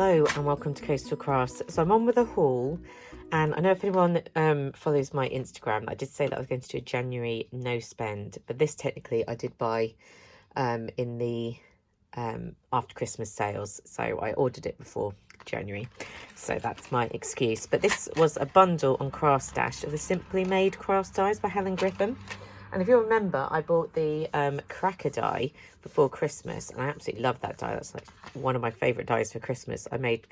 Hello and welcome to Coastal Crafts. So I'm on with a haul, and I know if anyone follows my Instagram, I did say that I was going to do a January no spend, but this technically I did buy in the after Christmas sales, so I ordered it before January, so that's my excuse. But this was a bundle on Craftstash of the Simply Made craft dies by Helen Griffin. And if you remember, I bought the cracker die before Christmas, and I absolutely love that die. That's like one of my favourite dies for Christmas. I made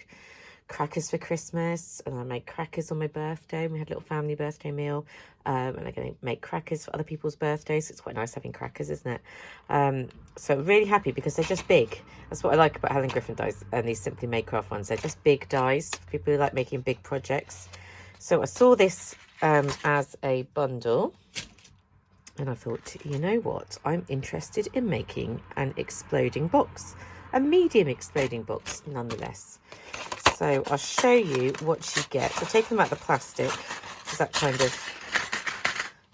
crackers for Christmas, and I made crackers on my birthday. We had a little family birthday meal, and I'm going to make crackers for other people's birthdays. It's quite nice having crackers, isn't it? So really happy because they're just big. That's what I like about Helen Griffin dies and these Simply Made craft ones. They're just big dies for people who like making big projects. So I saw this as a bundle. And I thought, you know what? I'm interested in making an exploding box, a medium exploding box, nonetheless. So I'll show you what you get. So taking them out of the plastic, because that kind of,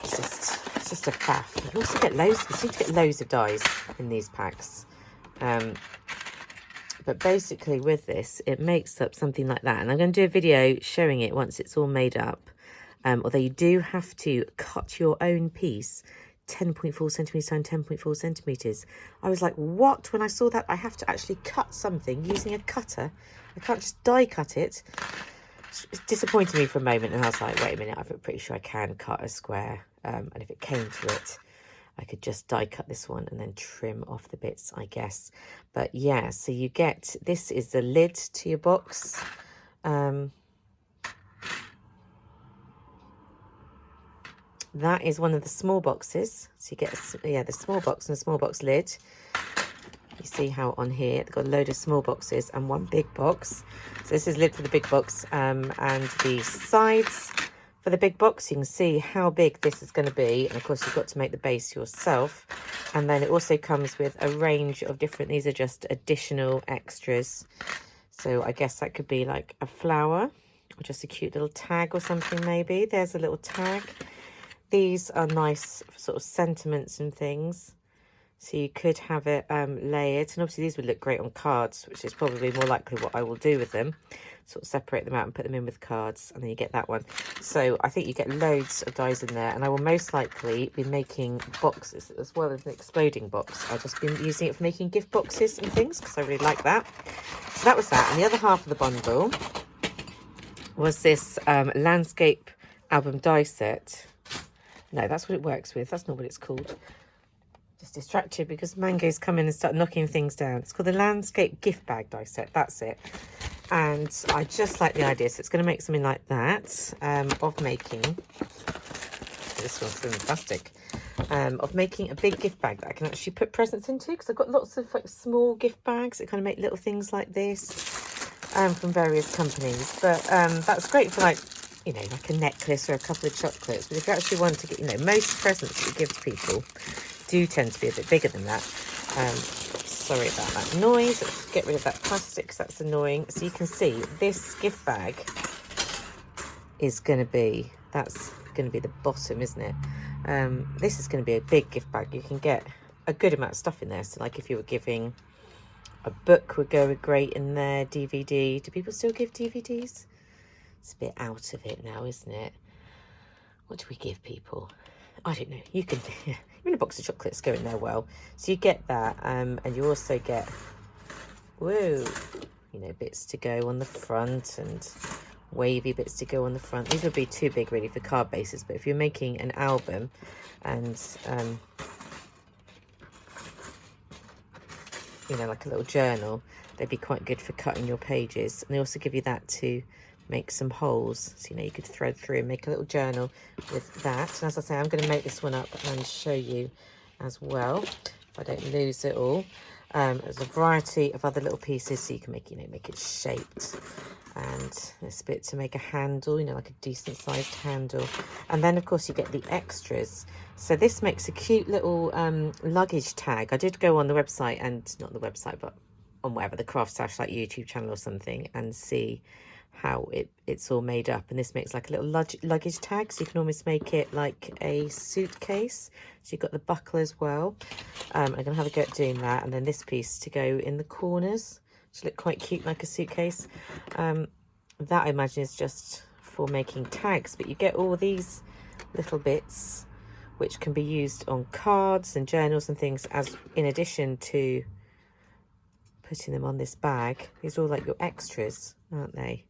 it's just a faff. You also get loads. You seem to get loads of dies in these packs. But basically, with this, it makes up something like that. And I'm going to do a video showing it once it's all made up. Although you do have to cut your own piece 10.4 centimetres times 10.4 centimetres. I was like, what? When I saw that, I have to actually cut something using a cutter. I can't just die cut it. It disappointed me for a moment, and I was like, wait a minute, I'm pretty sure I can cut a square. And if it came to it, I could just die cut this one and then trim off the bits, I guess. But yeah, so you get, this is the lid to your box. That is one of the small boxes. So you get, the small box and a small box lid. You see how on here, they've got a load of small boxes and one big box. So this is lid for the big box, and the sides for the big box. You can see how big this is going to be. And of course, you've got to make the base yourself. And then it also comes with a range of different, these are just additional extras. So I guess that could be like a flower or just a cute little tag or something maybe. There's a little tag. These are nice sort of sentiments and things. So you could have it layered. And obviously these would look great on cards, which is probably more likely what I will do with them. Sort of separate them out and put them in with cards. And then you get that one. So I think you get loads of dies in there. And I will most likely be making boxes as well as an exploding box. I've just been using it for making gift boxes and things because I really like that. So that was that. And the other half of the bundle was this landscape album die set. No, that's what it works with. That's not what it's called. Just distracted because mangoes come in and start knocking things down. It's called the landscape gift bag die set. That's it. And I just like the idea. So it's going to make something like that of making, this one's still in plastic, of making a big gift bag that I can actually put presents into, because I've got lots of like small gift bags that kind of make little things like this from various companies. But that's great for like, you know, like a necklace or a couple of chocolates. But if you actually want to get, you know, most presents that you give to people do tend to be a bit bigger than that. Sorry about that noise. Let's get rid of that plastic because that's annoying. So you can see this gift bag is going to be, that's going to be the bottom, isn't it? This is going to be a big gift bag. You can get a good amount of stuff in there. So like if you were giving a book, would go great in there. DVD. Do people still give DVDs? It's a bit out of it now, isn't it? What do we give people? I don't know. You can, even a box of chocolates go in there well. So you get that, and you also get, whoa, you know, bits to go on the front and wavy bits to go on the front. These would be too big really for card bases, but if you're making an album and, you know, like a little journal, they'd be quite good for cutting your pages. And they also give you that to make some holes, so you know you could thread through and make a little journal with that. And as I say, I'm going to make this one up and show you as well if I don't lose it all. There's a variety of other little pieces, so you can make, you know, make it shaped, and this bit to make a handle, you know, like a decent sized handle. And then of course you get the extras. So this makes a cute little luggage tag. I did go on the website, and not the website, but on whatever, the Craftstash like YouTube channel or something, and see how it's all made up. And this makes like a little luggage tag, so you can almost make it like a suitcase. So you've got the buckle as well. I'm gonna have a go at doing that, and then this piece to go in the corners, to look quite cute, like a suitcase. That I imagine is just for making tags, but you get all these little bits which can be used on cards and journals and things, as in addition to putting them on this bag. These are all like your extras, aren't they?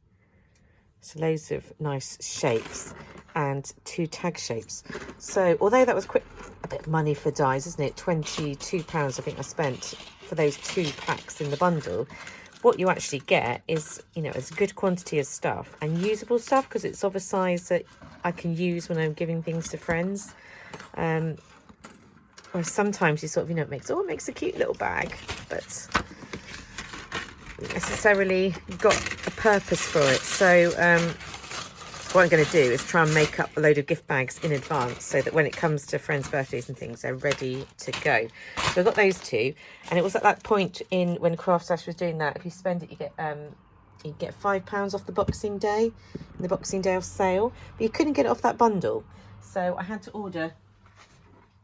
So loads of nice shapes and 2 tag shapes. So although that was a bit of money for dies, isn't it? £22 I think I spent for those 2 packs in the bundle. What you actually get is, you know, it's a good quantity of stuff and usable stuff, because it's of a size that I can use when I'm giving things to friends. Whereas sometimes you sort of, you know, it makes a cute little bag, but not necessarily got a purpose for it. So what I'm going to do is try and make up a load of gift bags in advance, so that when it comes to friends' birthdays and things, they're ready to go. So I've got those 2, and it was at that point in when Craftstash was doing that, if you spend it, you get £5 off the Boxing Day, in the Boxing Day sale, but you couldn't get it off that bundle. So I had to order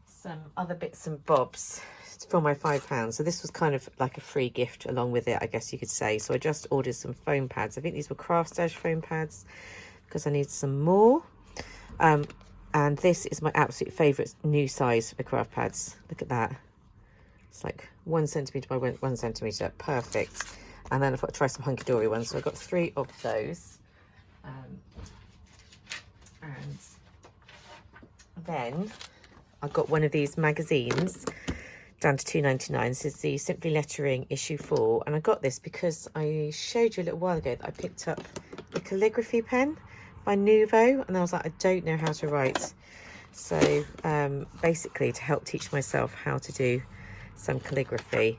some other bits and bobs for my £5. So this was kind of like a free gift along with it, I guess you could say. So I just ordered some foam pads. I think these were Craftstash foam pads, because I need some more. And this is my absolute favourite new size for the craft pads. Look at that. It's like 1 centimetre by 1 centimetre. Perfect. And then I've got to try some hunky-dory ones. So I've got 3 of those. And then I've got one of these magazines down to £2.99. This is the Simply Lettering issue 4. And I got this because I showed you a little while ago that I picked up the calligraphy pen by Nuvo, and I was like, I don't know how to write. So basically to help teach myself how to do some calligraphy,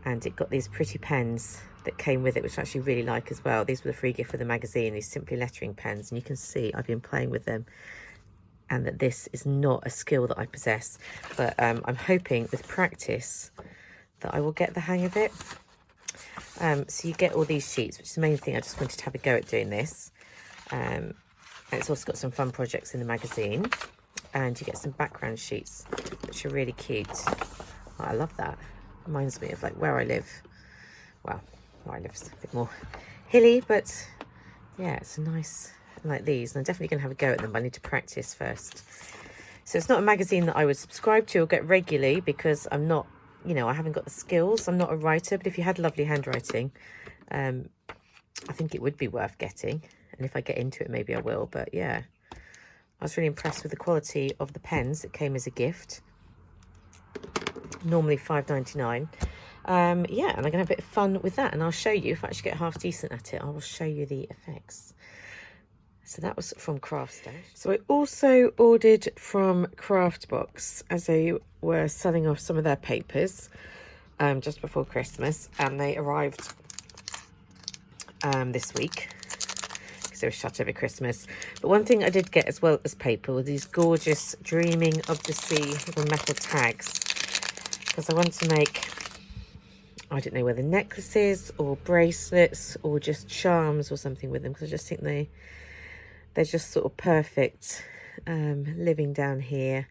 and it got these pretty pens that came with it, which I actually really like as well. These were the free gift for the magazine, these Simply Lettering pens, and you can see I've been playing with them, and that this is not a skill that I possess, but I'm hoping with practice that I will get the hang of it. So you get all these sheets, which is the main thing. I just wanted to have a go at doing this. And it's also got some fun projects in the magazine, and you get some background sheets which are really cute. Oh, I love that. Reminds me of like where I live. Well, where I live is a bit more hilly, but yeah, it's a nice, like these, and I'm definitely going to have a go at them, but I need to practice first. So it's not a magazine that I would subscribe to or get regularly, because I'm not, you know, I haven't got the skills. I'm not a writer, but if you had lovely handwriting, I think it would be worth getting. And if I get into it, maybe I will. But yeah, I was really impressed with the quality of the pens that came as a gift. Normally £5.99. Yeah, and I'm going to have a bit of fun with that. And I'll show you, if I actually get half decent at it, I will show you the effects. So that was from Craftstash. So I also ordered from CraftBox, as they were selling off some of their papers just before Christmas. And they arrived this week, because they were shut over Christmas. But one thing I did get as well as paper were these gorgeous Dreaming of the Sea little metal tags, because I want to make, I don't know whether necklaces or bracelets or just charms or something with them, because I just think they're just sort of perfect living down here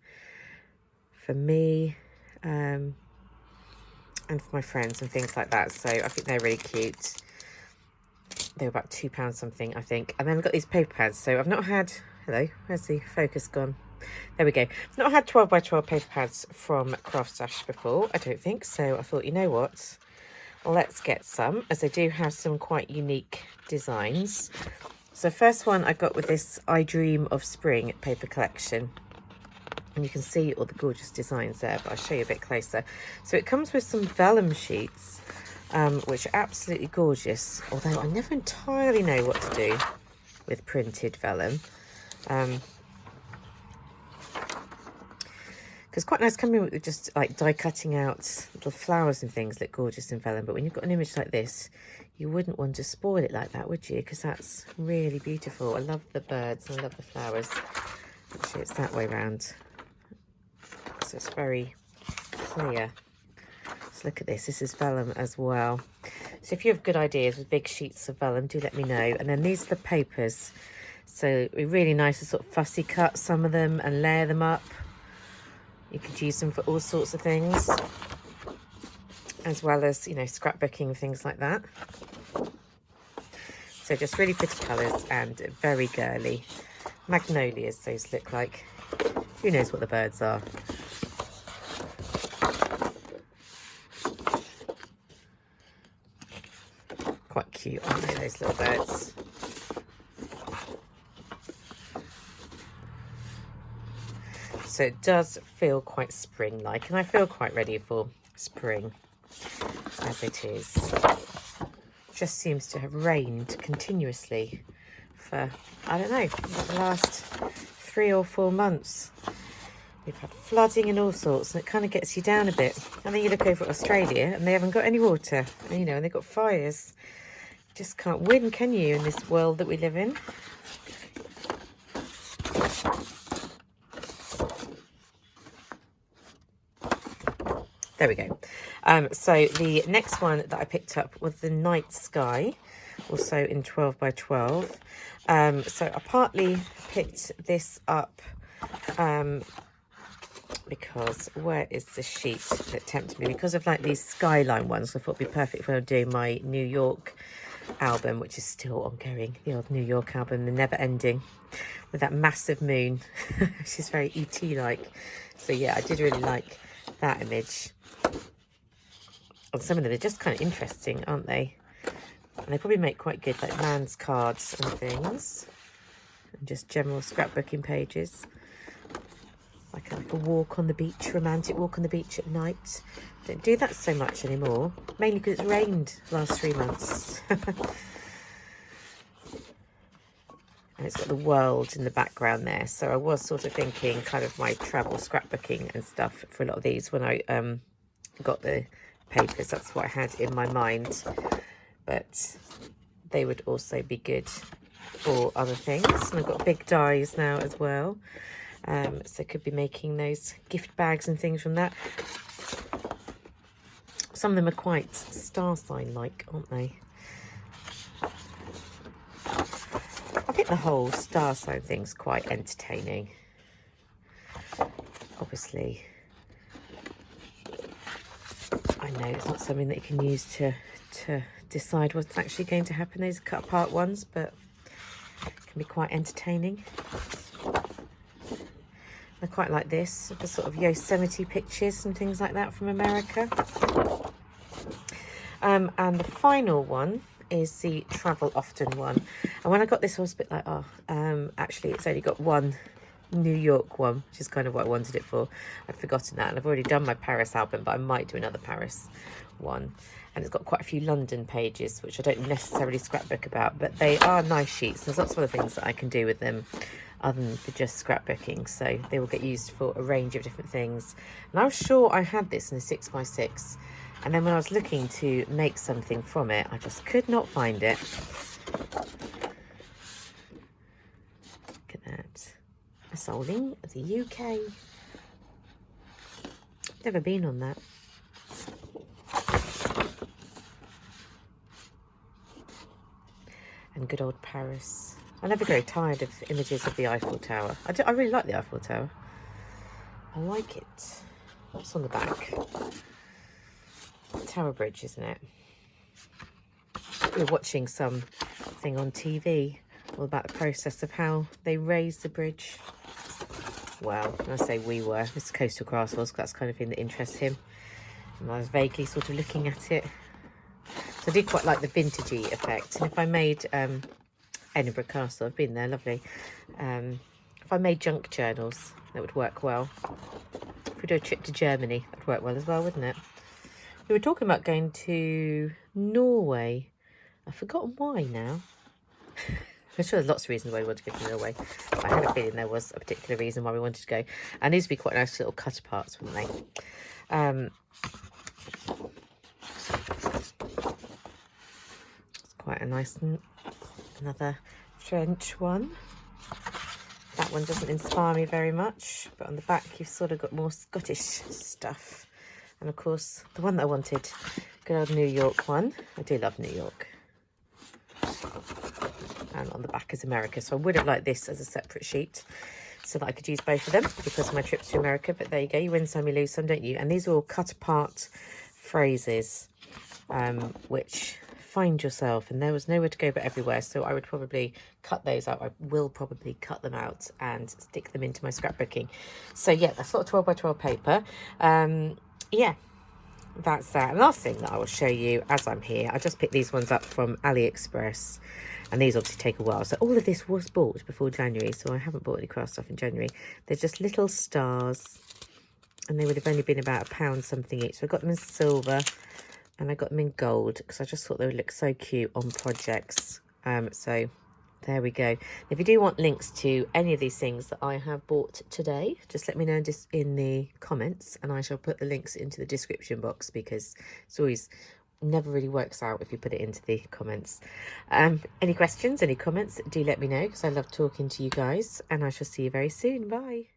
for me and for my friends and things like that. So I think they're really cute. They were about £2 something, I think. And then I've got these paper pads. So I've not had, hello, where's the focus gone? There we go. I've not had 12 by 12 paper pads from Craftstash before, I don't think. So I thought, you know what, let's get some, as they do have some quite unique designs. So first one I got with this I Dream of Spring paper collection. And you can see all the gorgeous designs there, but I'll show you a bit closer. So it comes with some vellum sheets, which are absolutely gorgeous, although I never entirely know what to do with printed vellum. Because quite nice coming with just like die cutting out little flowers and things look gorgeous in vellum, but when you've got an image like this, you wouldn't want to spoil it like that, would you? Because that's really beautiful. I love the birds and I love the flowers. Actually, it's that way round, so it's very clear. So look at this. This is vellum as well. So if you have good ideas with big sheets of vellum, do let me know. And then these are the papers. So it'd be really nice to sort of fussy cut some of them and layer them up. You could use them for all sorts of things. as well as, you know, scrapbooking, things like that. So just really pretty colours and very girly. Magnolias, those look like. Who knows what the birds are? Quite cute, aren't they, those little birds? So it does feel quite spring-like, and I feel quite ready for spring as it is. Just seems to have rained continuously for, I don't know, the last 3 or 4 months. We've had flooding and all sorts, and it kind of gets you down a bit. And then you look over at Australia and they haven't got any water, and, you know, and they've got fires. Just can't win, can you, in this world that we live in? There we go. So the next one that I picked up was the Night Sky, also in 12 by 12. So I partly picked this up because where is the sheet that tempted me? Because of like these skyline ones, I thought it'd be perfect for doing my New York album, which is still ongoing, the old New York album, the never ending, with that massive moon, which is very ET-like. So yeah, I did really like that image. And some of them are just kind of interesting, aren't they? And they probably make quite good like man's cards and things, and just general scrapbooking pages. Like a walk on the beach, romantic walk on the beach at night. Don't do that so much anymore, mainly because it's rained the last 3 months. And it's got the world in the background there. So I was sort of thinking kind of my travel scrapbooking and stuff for a lot of these when I got the papers. That's what I had in my mind. But they would also be good for other things. And I've got big dies now as well. So could be making those gift bags and things from that. Some of them are quite star sign like, aren't they? I think the whole star sign thing's quite entertaining. Obviously, I know it's not something that you can use to decide what's actually going to happen. Those cut apart ones, but it can be quite entertaining. I quite like this, the sort of Yosemite pictures and things like that from America. And the final one is the Travel Often one. And when I got this, I was a bit like, oh, actually it's only got one New York one, which is kind of what I wanted it for. I'd forgotten that, and I've already done my Paris album, but I might do another Paris one. And it's got quite a few London pages, which I don't necessarily scrapbook about, but they are nice sheets. There's lots of other things that I can do with them other than for just scrapbooking, so they will get used for a range of different things. And I was sure I had this in a 6x6, and then when I was looking to make something from it, I just could not find it. Look at that. A Soling of the UK. Never been on that. And good old Paris. I never grow tired of images of the Eiffel Tower. I really like the Eiffel Tower. I like it. What's on the back? Tower Bridge, isn't it? We were watching something on TV all about the process of how they raised the bridge. Well, when I say we were, Mr. Coastal Grass was, because that's the kind of thing that interests him. And I was vaguely sort of looking at it. So I did quite like the vintagey effect. And if I made Edinburgh Castle, I've been there, lovely. If I made junk journals, that would work well. If we do a trip to Germany, that would work well as well, wouldn't it? We were talking about going to Norway. I've forgotten why now. I'm sure there's lots of reasons why we want to go to Norway. But I had a feeling there was a particular reason why we wanted to go. And these would be quite nice little cut aparts, wouldn't they? It's quite a nice, another French one. That one doesn't inspire me very much. But on the back, you've sort of got more Scottish stuff. And of course, the one that I wanted, good old New York one. I do love New York. And on the back is America. So I would have liked this as a separate sheet so that I could use both of them because of my trips to America. But there you go, you win some, you lose some, don't you? And these are all cut apart phrases, which find yourself, and there was nowhere to go but everywhere, so I would probably cut those out. I will probably cut them out and stick them into my scrapbooking. So yeah, that's sort of 12 by 12 paper. Yeah, that's that. And last thing that I will show you as I'm here, I just picked these ones up from Aliexpress, and these obviously take a while. So all of this was bought before January, so I haven't bought any craft stuff in January. They're just little stars, and they would have only been about £1 something each. So I got them in silver and I got them in gold because I just thought they would look so cute on projects. So there we go. If you do want links to any of these things that I have bought today, just let me know just in the comments, and I shall put the links into the description box, because it's always never really works out if you put it into the comments. Any questions, any comments, do let me know, because I love talking to you guys, and I shall see you very soon. Bye.